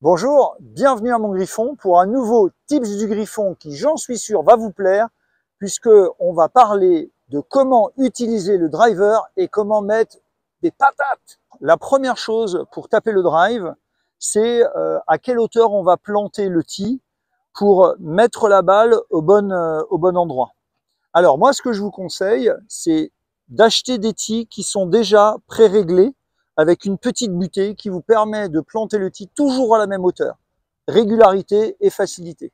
Bonjour, bienvenue à mon Griffon pour un nouveau Tips du Griffon qui, j'en suis sûr, va vous plaire puisque on va parler de comment utiliser le driver et comment mettre des patates. La première chose pour taper le drive, c'est à quelle hauteur on va planter le tee pour mettre la balle au bon endroit. Alors moi, ce que je vous conseille, c'est d'acheter des tees qui sont déjà pré-réglés avec une petite butée qui vous permet de planter le tee toujours à la même hauteur. Régularité et facilité.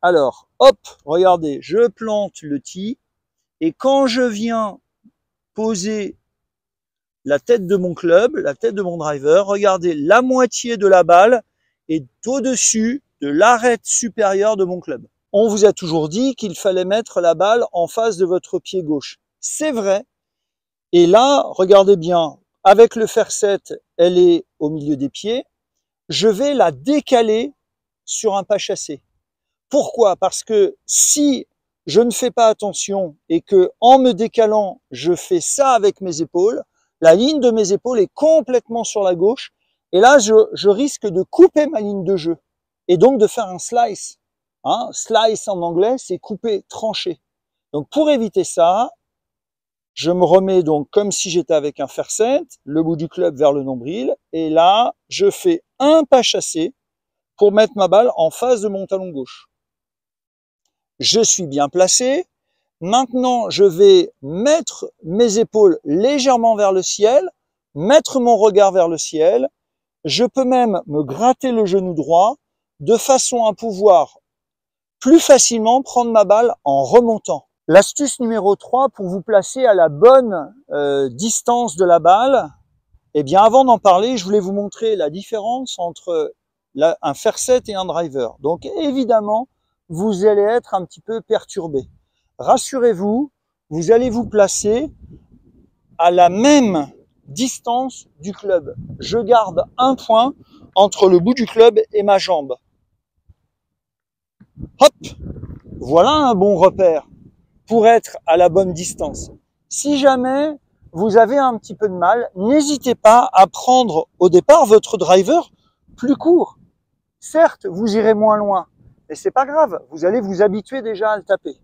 Alors, hop, regardez, je plante le tee et quand je viens poser la tête de mon club, la tête de mon driver, regardez, la moitié de la balle est au-dessus de l'arête supérieure de mon club. On vous a toujours dit qu'il fallait mettre la balle en face de votre pied gauche. C'est vrai. Et là, regardez bien, avec le fer 7, elle est au milieu des pieds. Je vais la décaler sur un pas chassé. Pourquoi? Parce que si je ne fais pas attention et que en me décalant, je fais ça avec mes épaules, la ligne de mes épaules est complètement sur la gauche. Et là, je risque de couper ma ligne de jeu et donc de faire un slice. Slice en anglais, c'est couper, trancher. Donc pour éviter ça, je me remets donc comme si j'étais avec un fer 7, le bout du club vers le nombril, et là, je fais un pas chassé pour mettre ma balle en face de mon talon gauche. Je suis bien placé. Maintenant, je vais mettre mes épaules légèrement vers le ciel, mettre mon regard vers le ciel. Je peux même me gratter le genou droit de façon à pouvoir plus facilement prendre ma balle en remontant. L'astuce numéro 3 pour vous placer à la bonne distance de la balle, eh bien avant d'en parler, je voulais vous montrer la différence entre un fer 7 et un driver. Donc évidemment, vous allez être un petit peu perturbé. Rassurez-vous, vous allez vous placer à la même distance du club. Je garde un point entre le bout du club et ma jambe. Hop, voilà un bon repère pour être à la bonne distance. Si jamais vous avez un petit peu de mal, n'hésitez pas à prendre au départ votre driver plus court. Certes, vous irez moins loin, mais c'est pas grave, vous allez vous habituer déjà à le taper.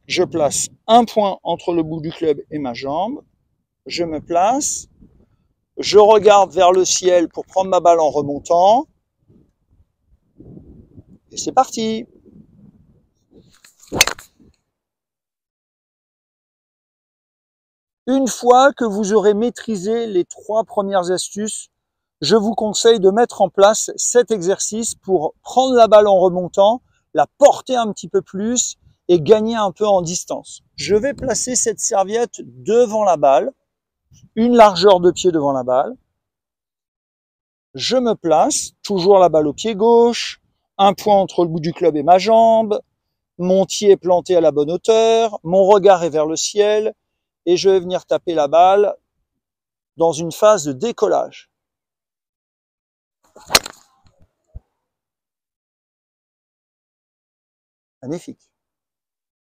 Je place un point entre le bout du club et ma jambe, je me place, je regarde vers le ciel pour prendre ma balle en remontant, et c'est parti. Une fois que vous aurez maîtrisé les 3 premières astuces, je vous conseille de mettre en place cet exercice pour prendre la balle en remontant, la porter un petit peu plus et gagner un peu en distance. Je vais placer cette serviette devant la balle, une largeur de pied devant la balle. Je me place, toujours la balle au pied gauche, un point entre le bout du club et ma jambe, mon pied est planté à la bonne hauteur, mon regard est vers le ciel, et je vais venir taper la balle dans une phase de décollage. Magnifique.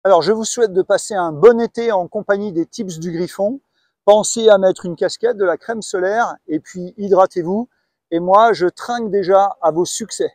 Alors, je vous souhaite de passer un bon été en compagnie des Tips du Griffon. Pensez à mettre une casquette, de la crème solaire, et puis hydratez-vous. Et moi, je trinque déjà à vos succès.